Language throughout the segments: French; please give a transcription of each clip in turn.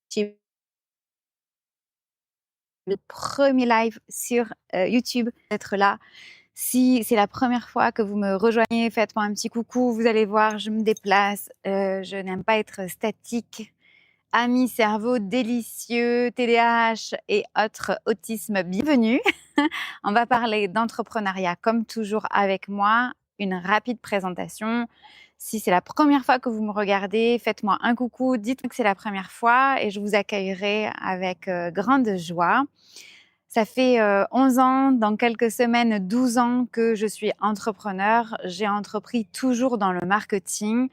J'ai le premier live sur YouTube, d'être là. Si c'est la première fois que vous me rejoignez, faites-moi un petit coucou. Vous allez voir, je me déplace. Je n'aime pas être statique. Amis cerveau délicieux, TDAH et autres autisme, bienvenue. On va parler d'entrepreneuriat comme toujours avec moi. Une rapide présentation. Si c'est la première fois que vous me regardez, faites-moi un coucou, dites-moi que c'est la première fois et je vous accueillerai avec grande joie. Ça fait 11 ans, dans quelques semaines, 12 ans que je suis entrepreneur. J'ai entrepris toujours dans le marketing.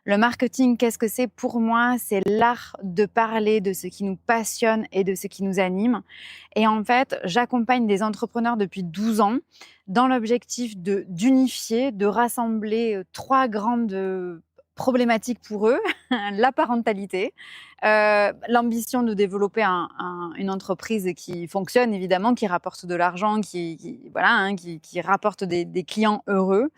Le marketing, qu'est-ce que c'est pour moi? C'est l'art de parler de ce qui nous passionne et de ce qui nous anime. Et en fait, j'accompagne des entrepreneurs depuis 12 ans dans l'objectif d'unifier, de rassembler trois grandes problématiques pour eux, la parentalité, l'ambition de développer une entreprise qui fonctionne évidemment, qui rapporte de l'argent, voilà, hein, qui rapporte des clients heureux,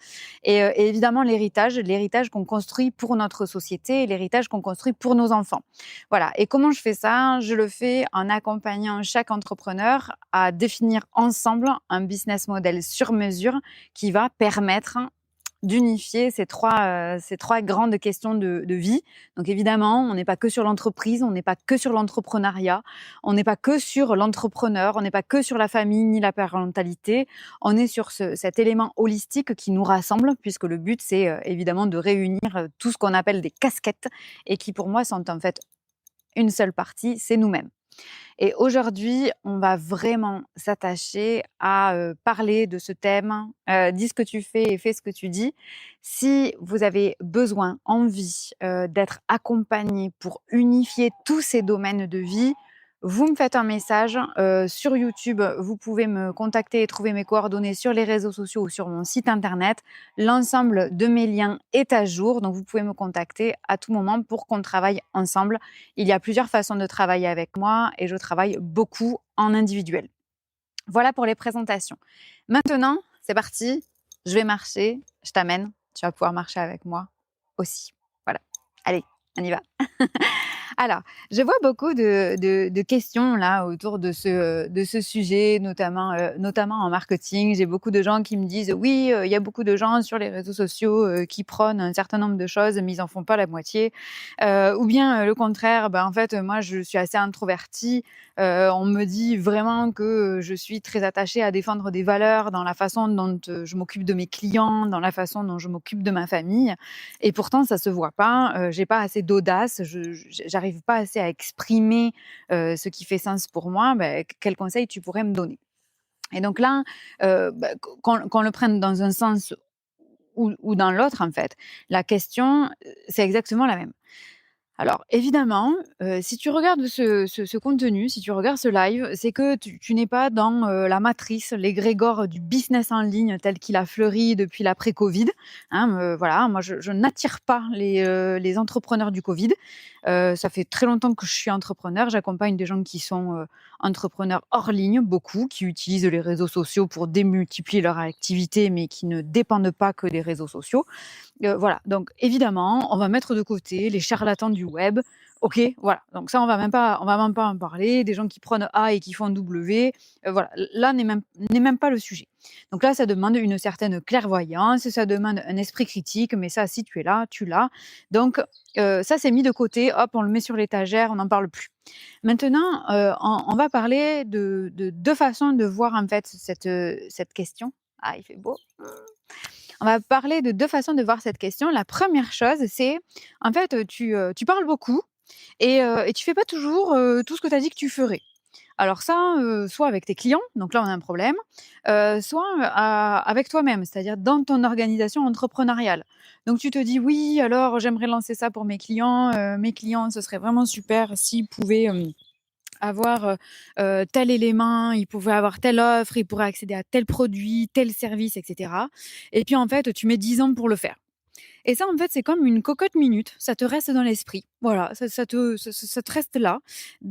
et évidemment l'héritage qu'on construit pour notre société, et l'héritage qu'on construit pour nos enfants. Voilà. Et comment je fais ça? Je le fais en accompagnant chaque entrepreneur à définir ensemble un business model sur mesure qui va permettre d'unifier ces trois grandes questions de vie. Donc évidemment, on n'est pas que sur l'entreprise, on n'est pas que sur l'entrepreneuriat, on n'est pas que sur l'entrepreneur, on n'est pas que sur la famille ni la parentalité, on est sur cet élément holistique qui nous rassemble, puisque le but, c'est évidemment de réunir tout ce qu'on appelle des casquettes et qui pour moi sont en fait une seule partie, c'est nous-mêmes. Et aujourd'hui, on va vraiment s'attacher à parler de ce thème. Dis ce que tu fais et fais ce que tu dis. Si vous avez besoin, envie d'être accompagné pour unifier tous ces domaines de vie, vous me faites un message sur YouTube. Vous pouvez me contacter et trouver mes coordonnées sur les réseaux sociaux ou sur mon site internet. L'ensemble de mes liens est à jour, donc vous pouvez me contacter à tout moment pour qu'on travaille ensemble. Il y a plusieurs façons de travailler avec moi et je travaille beaucoup en individuel. Voilà pour les présentations. Maintenant, c'est parti. Je vais marcher. Je t'amène. Tu vas pouvoir marcher avec moi aussi. Voilà. Allez, on y va. Alors, je vois beaucoup de questions là autour de ce sujet, notamment en marketing. J'ai beaucoup de gens qui me disent oui, il y a beaucoup de gens sur les réseaux sociaux qui prônent un certain nombre de choses, mais ils en font pas la moitié. Ou bien le contraire, en fait, moi, je suis assez introvertie. On me dit vraiment que je suis très attachée à défendre des valeurs dans la façon dont je m'occupe de mes clients, dans la façon dont je m'occupe de ma famille. Et pourtant, ça se voit pas. J'ai pas assez d'audace. J'arrive pas assez à exprimer ce qui fait sens pour moi. Quel conseil tu pourrais me donner? Et donc là, qu'on le prenne dans un sens ou dans l'autre, en fait, la question, c'est exactement la même. Alors évidemment, si tu regardes ce contenu, si tu regardes ce live, c'est que tu n'es pas dans, la matrice, l'égrégore du business en ligne tel qu'il a fleuri depuis l'après-covid, hein, voilà, moi je n'attire pas les entrepreneurs du covid. Ça fait très longtemps que je suis entrepreneur, j'accompagne des gens qui sont, entrepreneurs hors ligne, beaucoup, qui utilisent les réseaux sociaux pour démultiplier leur activité, mais qui ne dépendent pas que des réseaux sociaux. Voilà, donc évidemment, on va mettre de côté les charlatans du web. OK, voilà, donc ça, on va même pas en parler. Des gens qui prennent A et qui font W, voilà, là n'est même pas le sujet. Donc là, ça demande une certaine clairvoyance, ça demande un esprit critique, mais ça, si tu es là, tu l'as. Donc ça, c'est mis de côté, hop, on le met sur l'étagère, on n'en parle plus. Maintenant, on va parler de 2 façons de voir, en fait, cette question. Ah, il fait beau. On va parler de 2 façons de voir cette question. La première chose, c'est en fait, tu parles beaucoup et tu fais pas toujours, tout ce que tu as dit que tu ferais. Alors ça, soit avec tes clients, donc là on a un problème, soit, avec toi-même, c'est-à-dire dans ton organisation entrepreneuriale. Donc tu te dis: «Oui, alors j'aimerais lancer ça pour mes clients, ce serait vraiment super s'ils pouvaient, avoir, tel élément, ils pouvaient avoir telle offre, ils pourraient accéder à tel produit, tel service, et cetera». Et puis en fait, tu mets 10 ans pour le faire. Et ça, en fait, c'est comme une cocotte minute, ça te reste dans l'esprit. Voilà, ça te reste là,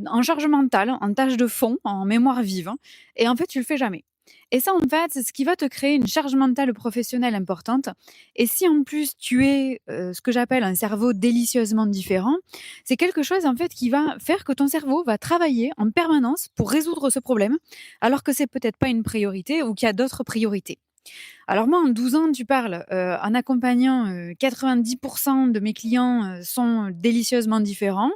en charge mentale, en tâche de fond, en mémoire vive, hein, et en fait, tu le fais jamais. Et ça, en fait, c'est ce qui va te créer une charge mentale professionnelle importante. Et si en plus tu es ce que j'appelle un cerveau délicieusement différent, c'est quelque chose en fait qui va faire que ton cerveau va travailler en permanence pour résoudre ce problème, alors que c'est peut-être pas une priorité ou qu'il y a d'autres priorités. Alors moi, en 12 ans, tu parles, en accompagnant, 90 de mes clients, sont délicieusement différents.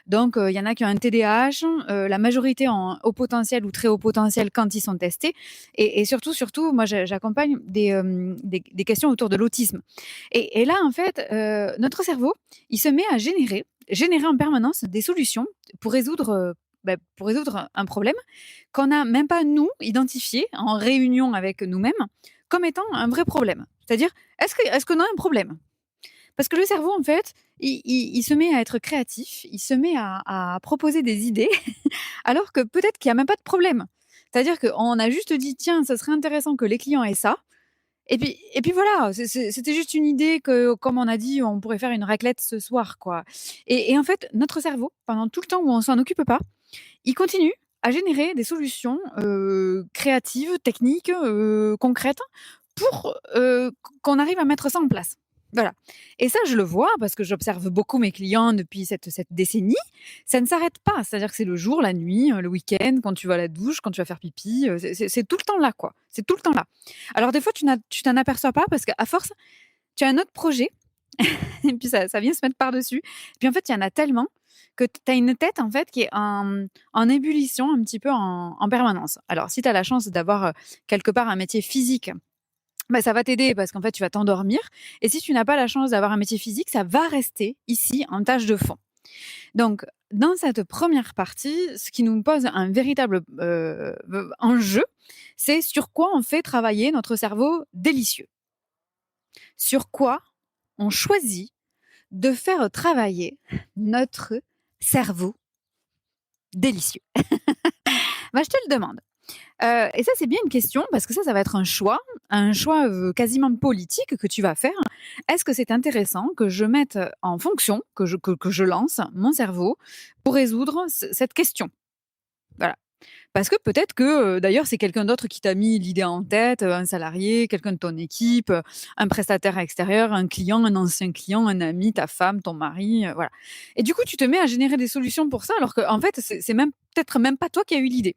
Donc, il y en a qui ont un TDAH, la majorité ont haut potentiel ou très haut potentiel quand ils sont testés et surtout, moi j'accompagne des questions autour de l'autisme et là, en fait, notre cerveau, il se met à générer en permanence des solutions pour résoudre, pour résoudre un problème qu'on n'a même pas nous identifié en réunion avec nous-mêmes comme étant un vrai problème. C'est-à-dire, est-ce qu'on a un problème? Parce que le cerveau, en fait, il se met à être créatif, il se met à proposer des idées, alors que peut-être qu'il n'y a même pas de problème. C'est-à-dire qu'on a juste dit, tiens, ça serait intéressant que les clients aient ça. Et puis voilà, c'était juste une idée que, comme on a dit, on pourrait faire une raclette ce soir, quoi. Et en fait, notre cerveau, pendant tout le temps où on s'en occupe pas, il continue à générer des solutions créatives, techniques, concrètes pour qu'on arrive à mettre ça en place. Voilà. Et ça, je le vois parce que j'observe beaucoup mes clients depuis cette décennie. Ça ne s'arrête pas. C'est-à-dire que c'est le jour, la nuit, le week-end, quand tu vas à la douche, quand tu vas faire pipi. C'est tout le temps là, quoi. C'est tout le temps là. Alors, des fois, tu t'en aperçois pas parce qu'à force, tu as un autre projet et puis ça vient se mettre par-dessus. Et puis en fait, il y en a tellement que tu as une tête en fait qui est en ébullition un petit peu en permanence. Alors, si tu as la chance d'avoir quelque part un métier physique, bah, ça va t'aider parce qu'en fait, tu vas t'endormir. Et si tu n'as pas la chance d'avoir un métier physique, ça va rester ici en tâche de fond. Donc, dans cette première partie, ce qui nous pose un véritable enjeu, c'est sur quoi on fait travailler notre cerveau délicieux. Sur quoi on choisit de faire travailler notre cerveau délicieux. Bah, je te le demande. Et ça, c'est bien une question parce que ça va être un choix quasiment politique que tu vas faire. Est-ce que c'est intéressant que je mette en fonction, que je lance mon cerveau pour résoudre cette question? Voilà. Parce que peut-être que, d'ailleurs, c'est quelqu'un d'autre qui t'a mis l'idée en tête, un salarié, quelqu'un de ton équipe, un prestataire extérieur, un client, un ancien client, un ami, ta femme, ton mari, voilà. Et du coup, tu te mets à générer des solutions pour ça alors qu'en fait, c'est même peut-être même pas toi qui as eu l'idée.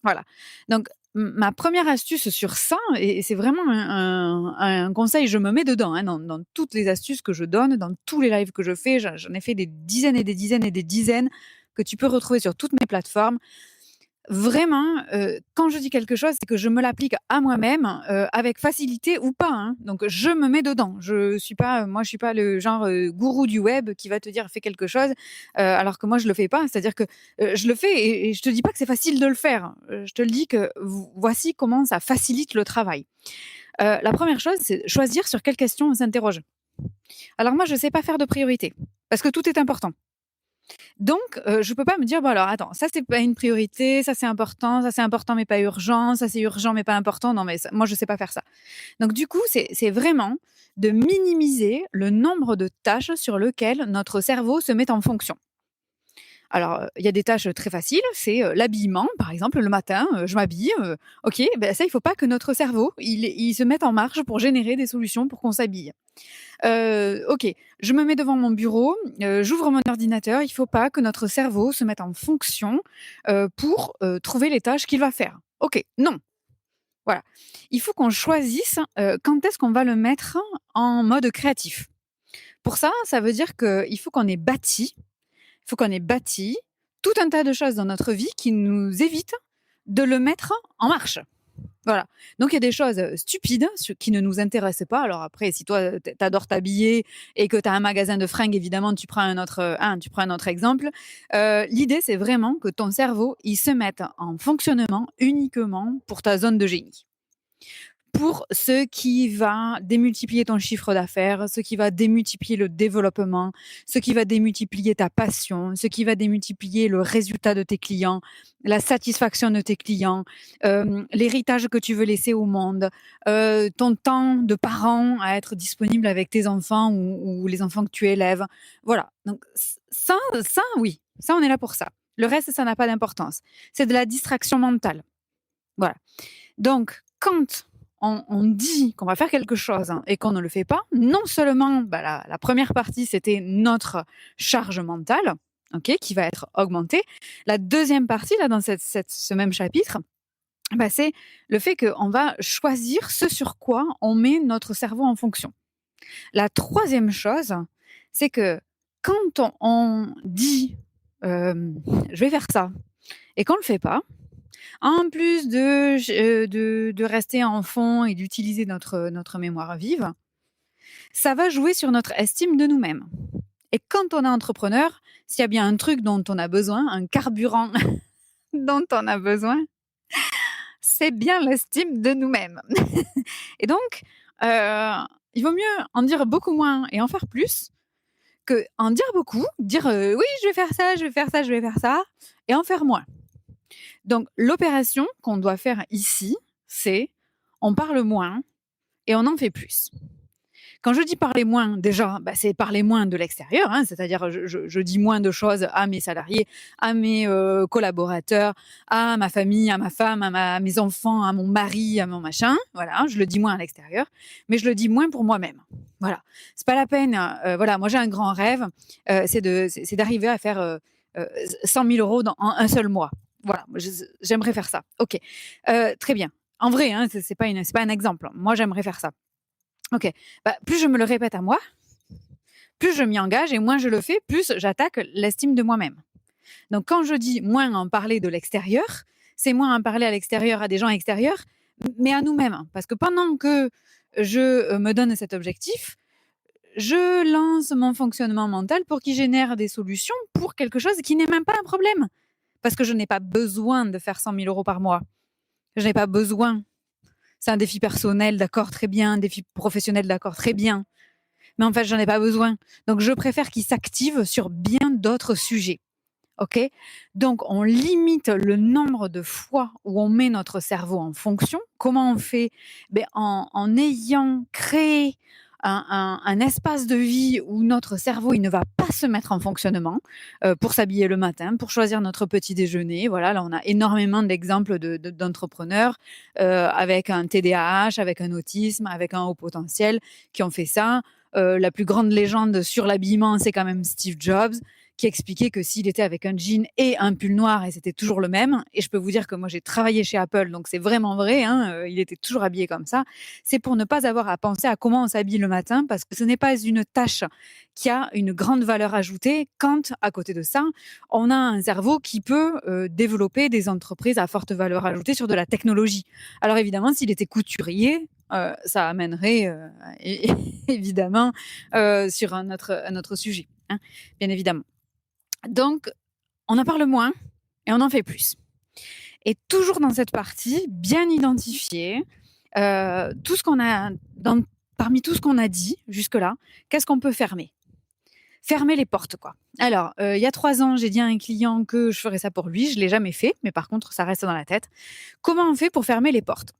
Voilà. Donc ma première astuce sur ça et c'est vraiment un conseil, je me mets dedans, hein, dans toutes les astuces que je donne, dans tous les lives que je fais, j'en ai fait des dizaines et des dizaines et des dizaines que tu peux retrouver sur toutes mes plateformes. Vraiment, quand je dis quelque chose, c'est que je me l'applique à moi-même, avec facilité ou pas, hein. Donc je me mets dedans. Moi je suis pas le genre, gourou du web qui va te dire: «Fais quelque chose», alors que moi je le fais pas. C'est-à-dire que, je le fais et je te dis pas que c'est facile de le faire. Je te le dis que voici comment ça facilite le travail. La première chose, c'est choisir sur quelle question on s'interroge. Alors moi je sais pas faire de priorité, parce que tout est important. Donc, je peux pas me dire: «Bon alors attends, ça c'est pas une priorité, ça c'est important mais pas urgent, ça c'est urgent mais pas important». Non mais ça moi je sais pas faire ça. Donc du coup, c'est vraiment de minimiser le nombre de tâches sur lequel notre cerveau se met en fonction. Alors, il y a des tâches très faciles, c'est, l'habillement, par exemple, le matin, je m'habille, OK, ben ça, il faut pas que notre cerveau, il se mette en marche pour générer des solutions pour qu'on s'habille. OK, je me mets devant mon bureau, j'ouvre mon ordinateur, il faut pas que notre cerveau se mette en fonction, pour, trouver les tâches qu'il va faire. OK, non, voilà. Il faut qu'on choisisse, quand est-ce qu'on va le mettre en mode créatif. Pour ça, ça veut dire qu'il faut qu'on ait bâti tout un tas de choses dans notre vie qui nous évitent de le mettre en marche. Voilà. Donc il y a des choses stupides qui ne nous intéressent pas. Alors après, si toi t'adores t'habiller et que tu as un magasin de fringues, évidemment, tu prends un autre exemple. L'idée, c'est vraiment que ton cerveau, il se mette en fonctionnement uniquement pour ta zone de génie. Pour ce qui va démultiplier ton chiffre d'affaires, ce qui va démultiplier le développement, ce qui va démultiplier ta passion, ce qui va démultiplier le résultat de tes clients, la satisfaction de tes clients, l'héritage que tu veux laisser au monde, ton temps de parent à être disponible avec tes enfants ou les enfants que tu élèves. Voilà, donc ça oui, ça on est là pour ça. Le reste, ça n'a pas d'importance. C'est de la distraction mentale. Voilà. Donc, quand on dit qu'on va faire quelque chose et qu'on ne le fait pas, non seulement la première partie, c'était notre charge mentale, qui va être augmentée. La deuxième partie, là, dans ce même chapitre, c'est le fait qu'on va choisir ce sur quoi on met notre cerveau en fonction. La troisième chose, c'est que quand on dit je vais faire ça et qu'on ne le fait pas, en plus de rester en fond et d'utiliser notre mémoire vive, ça va jouer sur notre estime de nous-mêmes. Et quand on est entrepreneur, s'il y a bien un truc dont on a besoin, un carburant dont on a besoin, c'est bien l'estime de nous-mêmes. Et donc, il vaut mieux en dire beaucoup moins et en faire plus que en dire beaucoup, dire oui, je vais faire ça, je vais faire ça, je vais faire ça, et en faire moins. Donc, l'opération qu'on doit faire ici, c'est on parle moins et on en fait plus. Quand je dis parler moins, déjà, c'est parler moins de l'extérieur, c'est-à-dire je dis moins de choses à mes salariés, à mes collaborateurs, à ma famille, à ma femme, à mes enfants, à mon mari, à mon machin. Voilà, je le dis moins à l'extérieur, mais je le dis moins pour moi-même. Voilà, c'est pas la peine. Voilà, moi j'ai un grand rêve, c'est d'arriver à faire 100 000 euros en un seul mois. Voilà, j'aimerais faire ça. Ok, très bien. En vrai, c'est pas un exemple. Moi, j'aimerais faire ça. Ok, plus je me le répète à moi, plus je m'y engage et moins je le fais, plus j'attaque l'estime de moi-même. Donc quand je dis moins en parler de l'extérieur, c'est moins en parler à l'extérieur à des gens extérieurs, mais à nous-mêmes. Parce que pendant que je me donne cet objectif, je lance mon fonctionnement mental pour qu'il génère des solutions pour quelque chose qui n'est même pas un problème. Parce que je n'ai pas besoin de faire 100 000 euros par mois. Je n'ai pas besoin. C'est un défi personnel, d'accord, très bien. Un défi professionnel, d'accord, très bien. Mais en fait, j'en ai pas besoin. Donc, je préfère qu'il s'active sur bien d'autres sujets. OK ? Donc, on limite le nombre de fois où on met notre cerveau en fonction. Comment on fait ? En ayant créé un espace de vie où notre cerveau il ne va pas se mettre en fonctionnement pour s'habiller le matin, pour choisir notre petit déjeuner. Voilà, là on a énormément d'exemples d'entrepreneurs avec un TDAH, avec un autisme, avec un haut potentiel qui ont fait ça. La plus grande légende sur l'habillement, c'est quand même Steve Jobs, qui expliquait que s'il était avec un jean et un pull noir, et c'était toujours le même, et je peux vous dire que moi j'ai travaillé chez Apple, donc c'est vraiment vrai, il était toujours habillé comme ça, c'est pour ne pas avoir à penser à comment on s'habille le matin, parce que ce n'est pas une tâche qui a une grande valeur ajoutée quand, à côté de ça, on a un cerveau qui peut développer des entreprises à forte valeur ajoutée sur de la technologie. Alors évidemment, s'il était couturier, ça amènerait évidemment sur un autre sujet, bien évidemment. Donc, on en parle moins et on en fait plus. Et toujours dans cette partie, bien identifier tout ce qu'on a, parmi tout ce qu'on a dit jusque-là, qu'est-ce qu'on peut fermer ? Fermer les portes, quoi. Alors, il y a 3 ans, j'ai dit à un client que je ferais ça pour lui. Je ne l'ai jamais fait, mais par contre, ça reste dans la tête. Comment on fait pour fermer les portes ?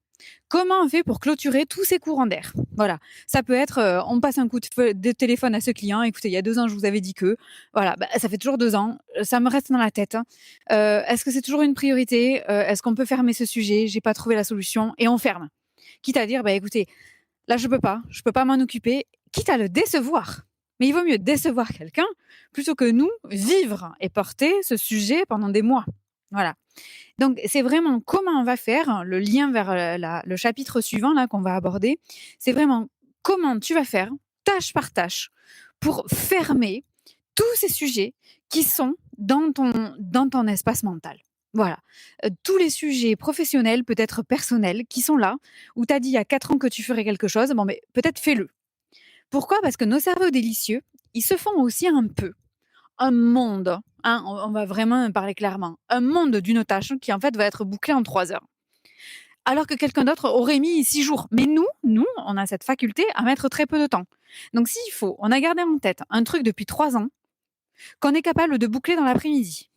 Comment on fait pour clôturer tous ces courants d'air ? Voilà, ça peut être, on passe un coup de téléphone à ce client. Écoutez, il y a 2 ans, je vous avais dit que, voilà, ça fait toujours 2 ans, ça me reste dans la tête. Est-ce que c'est toujours une priorité ? Est-ce qu'on peut fermer ce sujet ? J'ai pas trouvé la solution et on ferme. Quitte à dire, écoutez, là je peux pas m'en occuper, quitte à le décevoir. Mais il vaut mieux décevoir quelqu'un plutôt que nous vivre et porter ce sujet pendant des mois. Voilà. Donc, c'est vraiment comment on va faire, le lien vers le chapitre suivant là qu'on va aborder. C'est vraiment comment tu vas faire, tâche par tâche, pour fermer tous ces sujets qui sont dans ton espace mental. Voilà. Tous les sujets professionnels, peut-être personnels, qui sont là, où tu as dit il y a 4 ans que tu ferais quelque chose, mais peut-être fais-le. Pourquoi ? Parce que nos cerveaux délicieux, ils se font aussi un peu un monde, on va vraiment parler clairement, un monde d'une tâche qui en fait va être bouclée en 3 heures. Alors que quelqu'un d'autre aurait mis 6 jours. Mais nous, on a cette faculté à mettre très peu de temps. Donc s'il faut, on a gardé en tête un truc depuis 3 ans qu'on est capable de boucler dans l'après-midi.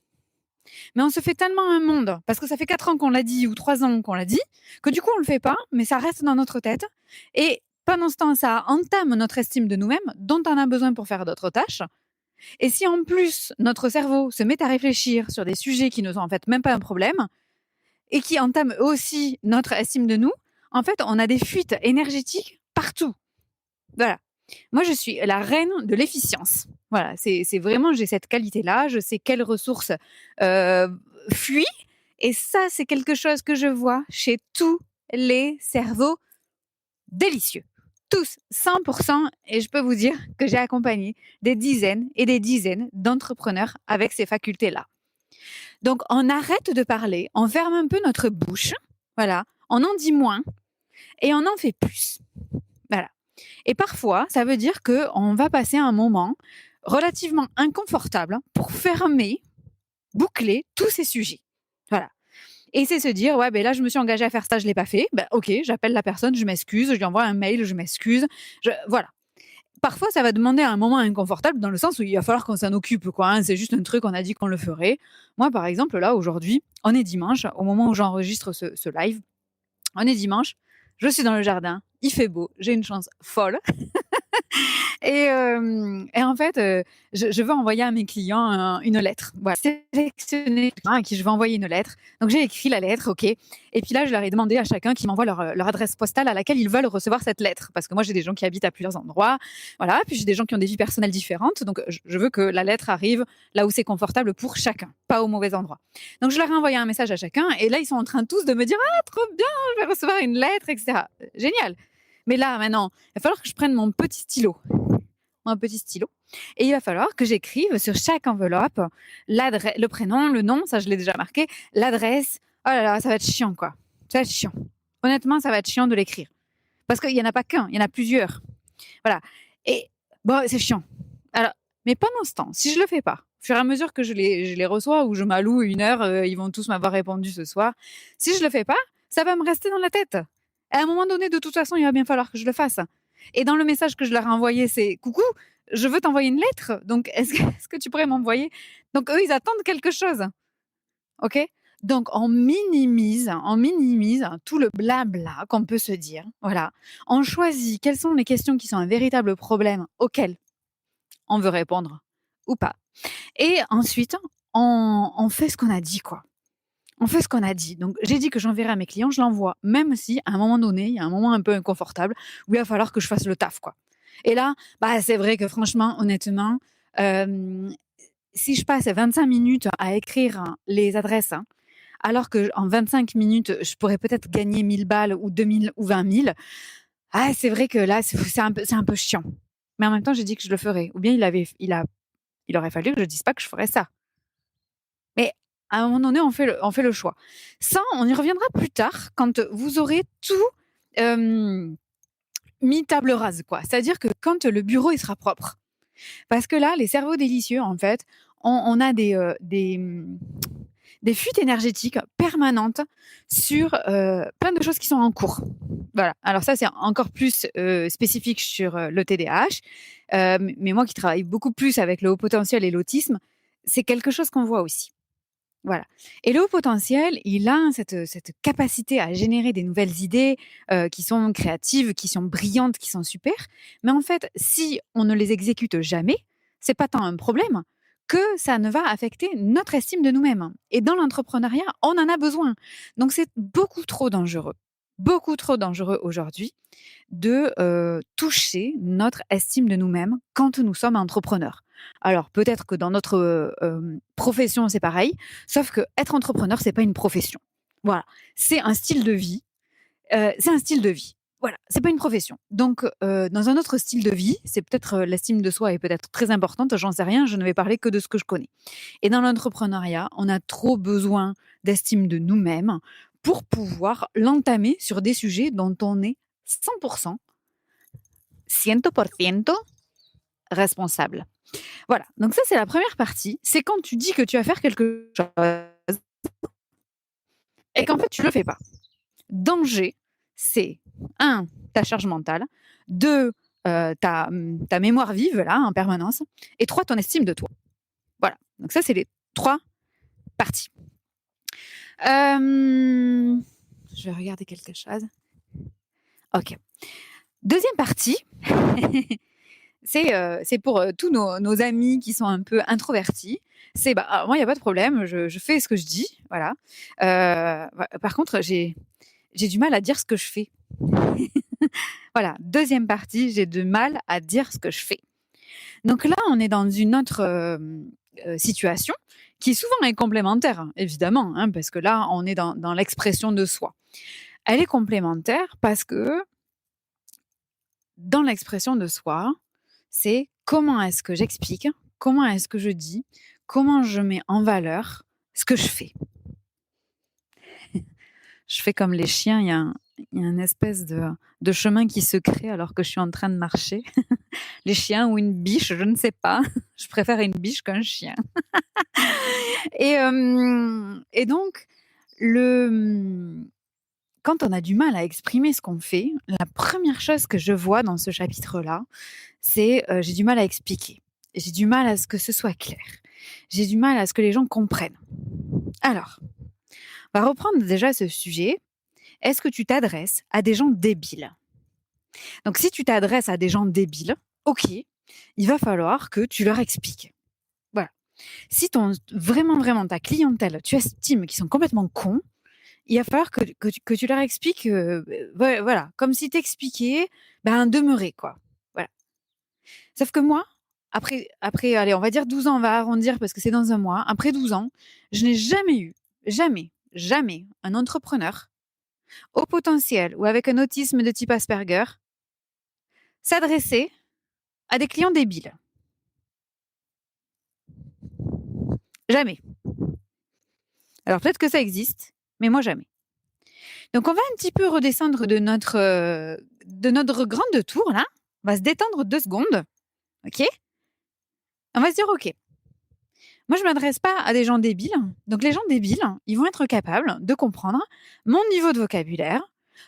Mais on se fait tellement un monde, parce que ça fait 4 ans qu'on l'a dit ou 3 ans qu'on l'a dit, que du coup on le fait pas, mais ça reste dans notre tête. Et pendant ce temps, ça entame notre estime de nous-mêmes, dont on a besoin pour faire d'autres tâches. Et si en plus notre cerveau se met à réfléchir sur des sujets qui ne sont en fait même pas un problème, et qui entament aussi notre estime de nous, en fait, on a des fuites énergétiques partout. Voilà. Moi, je suis la reine de l'efficience. Voilà, c'est vraiment, j'ai cette qualité-là, je sais quelles ressources fuient. Et ça, c'est quelque chose que je vois chez tous les cerveaux délicieux. Tous, 100%. Et je peux vous dire que j'ai accompagné des dizaines et des dizaines d'entrepreneurs avec ces facultés-là. Donc, on arrête de parler, on ferme un peu notre bouche, voilà, on en dit moins et on en fait plus. Voilà. Et parfois, ça veut dire qu'on va passer un moment relativement inconfortable pour fermer, boucler tous ces sujets. Voilà. Et c'est se dire, ouais, ben là, je me suis engagée à faire ça, je l'ai pas fait. Ben, ok, j'appelle la personne, je m'excuse, je lui envoie un mail, je m'excuse. Voilà. Parfois, ça va demander un moment inconfortable dans le sens où il va falloir qu'on s'en occupe, quoi. Hein. C'est juste un truc, on a dit qu'on le ferait. Moi, par exemple, là, aujourd'hui, on est dimanche, au moment où j'enregistre ce live, on est dimanche, je suis dans le jardin, il fait beau, j'ai une chance folle. Et en fait, je veux envoyer à mes clients une lettre. Voilà, sélectionner quelqu'un à qui je veux envoyer une lettre. Donc j'ai écrit la lettre, ok. Et puis là, je leur ai demandé à chacun qui m'envoie leur adresse postale à laquelle ils veulent recevoir cette lettre. Parce que moi, j'ai des gens qui habitent à plusieurs endroits. Voilà. Puis j'ai des gens qui ont des vies personnelles différentes. Donc je veux que la lettre arrive là où c'est confortable pour chacun, pas au mauvais endroit. Donc je leur ai envoyé un message à chacun. Et là, ils sont en train tous de me dire, ah, trop bien, je vais recevoir une lettre, etc. Génial. Mais là, maintenant, il va falloir que je prenne mon petit stylo. Et il va falloir que j'écrive sur chaque enveloppe l'adresse, le prénom, le nom, ça je l'ai déjà marqué, l'adresse. Oh là là, ça va être chiant, quoi. Ça va être chiant. Honnêtement, ça va être chiant de l'écrire. Parce qu'il n'y en a pas qu'un, il y en a plusieurs. Voilà. Et bon, c'est chiant. Alors, mais pendant ce temps, si je le fais pas, au fur et à mesure que je les reçois ou je m'alloue une heure, ils vont tous m'avoir répondu ce soir. Si je le fais pas, ça va me rester dans la tête. À un moment donné, de toute façon, il va bien falloir que je le fasse. Et dans le message que je leur ai envoyé, c'est coucou, je veux t'envoyer une lettre. Donc, est-ce que tu pourrais m'envoyer? Donc, eux, ils attendent quelque chose. OK? Donc, on minimise tout le blabla qu'on peut se dire. Voilà. On choisit quelles sont les questions qui sont un véritable problème auquel on veut répondre ou pas. Et ensuite, on fait ce qu'on a dit, quoi. On fait ce qu'on a dit. Donc, j'ai dit que j'enverrai à mes clients, je l'envoie, même si à un moment donné, il y a un moment un peu inconfortable où il va falloir que je fasse le taf, quoi. Et là, bah, c'est vrai que franchement, honnêtement, si je passe 25 minutes à écrire les adresses, hein, alors qu'en 25 minutes, je pourrais peut-être gagner 1000 balles ou 2000 ou 20 000, ah, c'est vrai que là, c'est un peu chiant. Mais en même temps, j'ai dit que je le ferais. Ou bien il aurait fallu que je dise pas que je ferais ça. Mais à un moment donné, on fait le choix. Ça, on y reviendra plus tard quand vous aurez tout mis table rase, quoi. C'est-à-dire que quand le bureau il sera propre. Parce que là, les cerveaux délicieux, en fait, on a des fuites énergétiques permanentes sur plein de choses qui sont en cours. Voilà. Alors ça, c'est encore plus spécifique sur le TDAH. Mais moi qui travaille beaucoup plus avec le haut potentiel et l'autisme, c'est quelque chose qu'on voit aussi. Voilà. Et le haut potentiel, il a cette capacité à générer des nouvelles idées qui sont créatives, qui sont brillantes, qui sont super. Mais en fait, si on ne les exécute jamais, c'est pas tant un problème que ça ne va affecter notre estime de nous-mêmes. Et dans l'entrepreneuriat, on en a besoin. Donc c'est beaucoup trop dangereux aujourd'hui de toucher notre estime de nous-mêmes quand nous sommes entrepreneurs. Alors peut-être que dans notre profession c'est pareil, sauf que être entrepreneur c'est pas une profession. Voilà, c'est un style de vie. Voilà, c'est pas une profession. Donc dans un autre style de vie, c'est peut-être l'estime de soi est peut-être très importante. J'en sais rien. Je ne vais parler que de ce que je connais. Et dans l'entrepreneuriat, on a trop besoin d'estime de nous-mêmes pour pouvoir l'entamer sur des sujets dont on est 100%, 100% responsable. Voilà, donc ça c'est la première partie, c'est quand tu dis que tu vas faire quelque chose et qu'en fait tu le fais pas. Danger, c'est 1, ta charge mentale, 2, ta mémoire vive là en permanence, et 3, ton estime de toi. Voilà, donc ça c'est les 3 parties. Je vais regarder quelque chose. Ok. Deuxième partie, c'est pour tous nos amis qui sont un peu introvertis. C'est moi, il y a pas de problème, je fais ce que je dis, voilà. Par contre, j'ai du mal à dire ce que je fais. Voilà, deuxième partie, j'ai du mal à dire ce que je fais. Donc là, on est dans une autre situation qui souvent est complémentaire, hein, évidemment, hein, parce que là, on est dans l'expression de soi. Elle est complémentaire parce que dans l'expression de soi, c'est comment est-ce que j'explique, comment est-ce que je dis, comment je mets en valeur ce que je fais. Je fais comme les chiens, il y a une espèce de chemin qui se crée alors que je suis en train de marcher. Les chiens ou une biche, je ne sais pas. Je préfère une biche qu'un chien. Et donc, quand on a du mal à exprimer ce qu'on fait, la première chose que je vois dans ce chapitre-là, c'est j'ai du mal à expliquer. J'ai du mal à ce que ce soit clair. J'ai du mal à ce que les gens comprennent. Alors, on va reprendre déjà ce sujet. Est-ce que tu t'adresses à des gens débiles? Donc, si tu t'adresses à des gens débiles, ok, il va falloir que tu leur expliques. Voilà. Si vraiment ta clientèle, tu estimes qu'ils sont complètement cons, il va falloir que tu leur expliques, voilà, comme si t'expliquais un demeuré, quoi. Voilà. Sauf que moi, après, allez, on va dire 12 ans, on va arrondir parce que c'est dans un mois. Après 12 ans, je n'ai jamais eu, jamais un entrepreneur au potentiel ou avec un autisme de type Asperger s'adresser à des clients débiles. Jamais. Alors peut-être que ça existe, mais moi jamais. Donc on va un petit peu redescendre de notre grande tour là. On va se détendre 2 secondes. OK? On va se dire OK. Moi je m'adresse pas à des gens débiles. Donc les gens débiles, ils vont être capables de comprendre mon niveau de vocabulaire,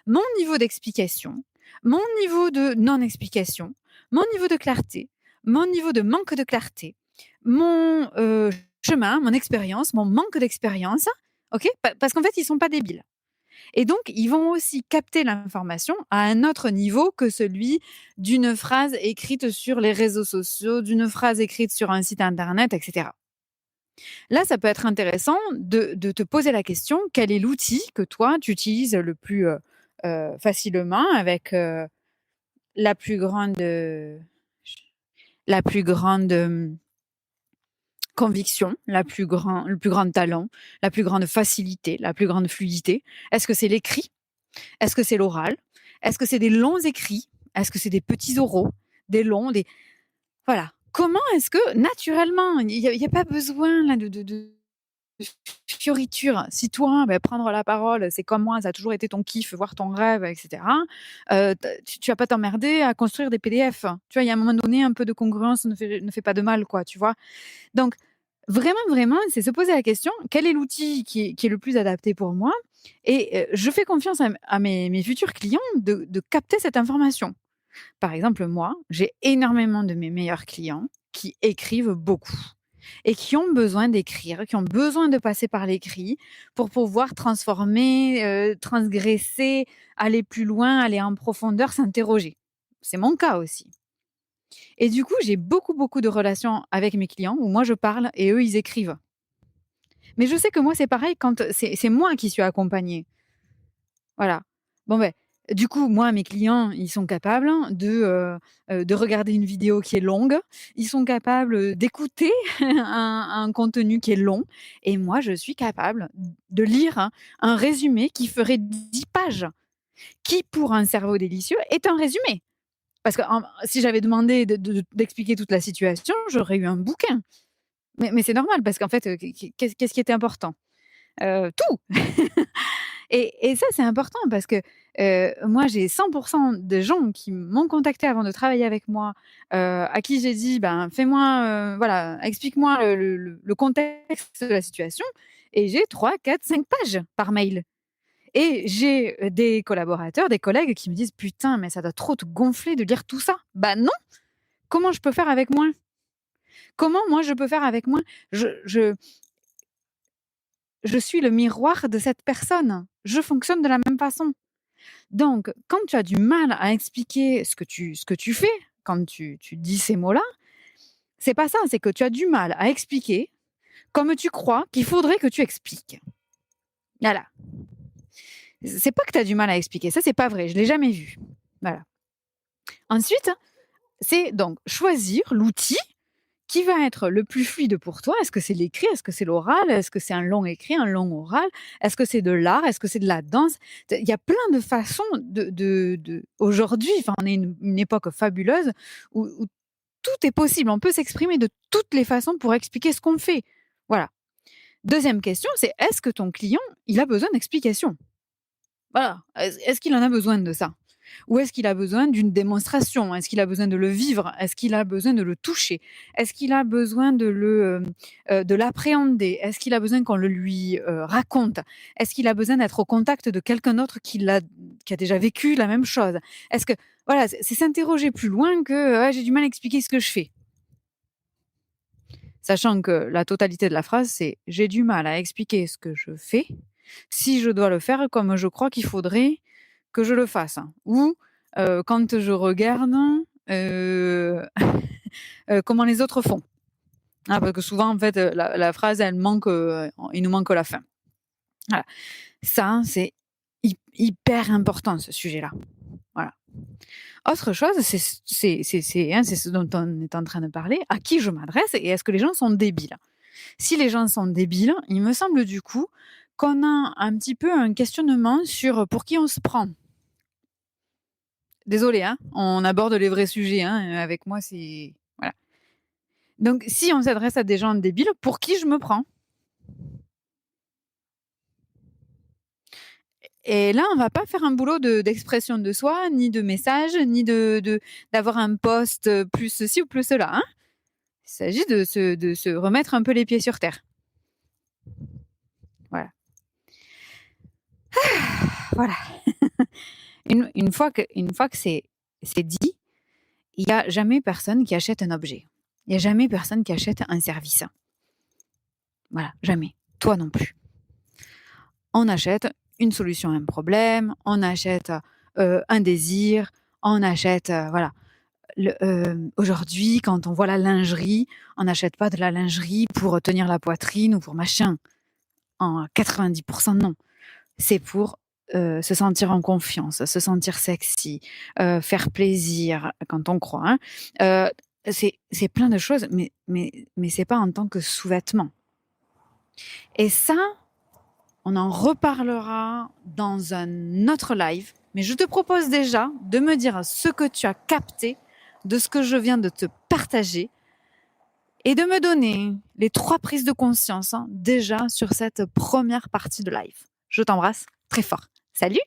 mon niveau d'explication, mon niveau de non-explication, mon niveau de clarté, mon niveau de manque de clarté, mon chemin, mon expérience, mon manque d'expérience. OK? Parce qu'en fait, ils sont pas débiles. Et donc, ils vont aussi capter l'information à un autre niveau que celui d'une phrase écrite sur les réseaux sociaux, d'une phrase écrite sur un site internet, etc. Là, ça peut être intéressant de te poser la question, quel est l'outil que toi, tu utilises le plus facilement avec la plus grande conviction, le plus grand talent, la plus grande facilité, la plus grande fluidité? Est-ce que c'est l'écrit? Est-ce que c'est l'oral? Est-ce que c'est des longs écrits? Est-ce que c'est des petits oraux? Des longs, des... Voilà. Comment est-ce que, naturellement, il n'y a pas besoin là, de fioriture. Si toi, prendre la parole, c'est comme moi, ça a toujours été ton kiff, voir ton rêve, etc., tu vas pas t'emmerder à construire des PDF. Tu vois, il y a un moment donné, un peu de congruence ne fait pas de mal, quoi, tu vois. Donc, vraiment, c'est se poser la question, quel est l'outil qui est le plus adapté pour moi? Et je fais confiance à mes futurs clients de capter cette information. Par exemple, moi, j'ai énormément de mes meilleurs clients qui écrivent beaucoup et qui ont besoin d'écrire, qui ont besoin de passer par l'écrit pour pouvoir transformer, transgresser, aller plus loin, aller en profondeur, s'interroger. C'est mon cas aussi. Et du coup, j'ai beaucoup de relations avec mes clients où moi je parle et eux ils écrivent. Mais je sais que moi c'est pareil quand c'est moi qui suis accompagnée. Voilà. Bon du coup, moi, mes clients, ils sont capables de regarder une vidéo qui est longue. Ils sont capables d'écouter un contenu qui est long. Et moi, je suis capable de lire un résumé qui ferait 10 pages, qui, pour un cerveau délicieux, est un résumé. Parce que si j'avais demandé d'expliquer toute la situation, j'aurais eu un bouquin. Mais c'est normal parce qu'en fait, qu'est-ce qui était important? Tout. Et ça, c'est important parce que moi, j'ai 100% de gens qui m'ont contacté avant de travailler avec moi, à qui j'ai dit, fais-moi, voilà, explique-moi le contexte de la situation. Et j'ai 3, 4, 5 pages par mail. Et j'ai des collaborateurs, des collègues qui me disent, putain, mais ça doit trop te gonfler de lire tout ça. Bah non, comment je peux faire avec moins? Comment moi je peux faire avec moins? Je suis le miroir de cette personne. Je fonctionne de la même façon. Donc, quand tu as du mal à expliquer ce que tu fais, quand tu dis ces mots-là, c'est pas ça, c'est que tu as du mal à expliquer comme tu crois qu'il faudrait que tu expliques. Voilà. C'est pas que tu as du mal à expliquer, ça c'est pas vrai, je l'ai jamais vu. Voilà. Ensuite, c'est donc choisir l'outil qui va être le plus fluide pour toi. Est-ce que c'est l'écrit? Est-ce que c'est l'oral? Est-ce que c'est un long écrit, un long oral? Est-ce que c'est de l'art? Est-ce que c'est de la danse? Il y a plein de façons aujourd'hui, enfin, on est une époque fabuleuse où tout est possible. On peut s'exprimer de toutes les façons pour expliquer ce qu'on fait. Voilà. Deuxième question, c'est est-ce que ton client, il a besoin d'explications? Voilà. Est-ce qu'il en a besoin de ça? Ou est-ce qu'il a besoin d'une démonstration? Est-ce qu'il a besoin de le vivre? Est-ce qu'il a besoin de le toucher? Est-ce qu'il a besoin de l'appréhender? Est-ce qu'il a besoin qu'on le lui raconte? Est-ce qu'il a besoin d'être au contact de quelqu'un d'autre qui a déjà vécu la même chose? Est-ce que voilà, c'est s'interroger plus loin que «Ah, j'ai du mal à expliquer ce que je fais». Sachant que la totalité de la phrase, c'est j'ai du mal à expliquer ce que je fais si je dois le faire comme je crois qu'il faudrait que je le fasse. Ou quand je regarde comment les autres font. Ah, parce que souvent, en fait, la phrase, elle manque, il nous manque la fin. Voilà. Ça, c'est hyper important, ce sujet-là. Voilà. Autre chose, c'est ce dont on est en train de parler, à qui je m'adresse et est-ce que les gens sont débiles? Si les gens sont débiles, il me semble du coup qu'on a un petit peu un questionnement sur pour qui on se prend. Désolée, hein, on aborde les vrais sujets, hein, avec moi c'est voilà. Donc si on s'adresse à des gens débiles, pour qui je me prends? Et là, on va pas faire un boulot d'expression de soi, ni de message, ni d'avoir un post, plus ceci ou plus cela, hein. Il s'agit de se remettre un peu les pieds sur terre. Voilà. Voilà. Une fois que c'est dit, il y a jamais personne qui achète un objet. Il y a jamais personne qui achète un service. Voilà, jamais. Toi non plus. On achète une solution à un problème, on achète, un désir, on achète, voilà. Aujourd'hui, quand on voit la lingerie, on n'achète pas de la lingerie pour tenir la poitrine ou pour machin. En 90% non. C'est pour, se sentir en confiance, se sentir sexy, faire plaisir quand on croit, hein. C'est plein de choses, mais c'est pas en tant que sous-vêtement. Et ça, on en reparlera dans un autre live, mais je te propose déjà de me dire ce que tu as capté de ce que je viens de te partager et de me donner les 3 prises de conscience, hein, déjà sur cette première partie de live. Je t'embrasse très fort. Salut!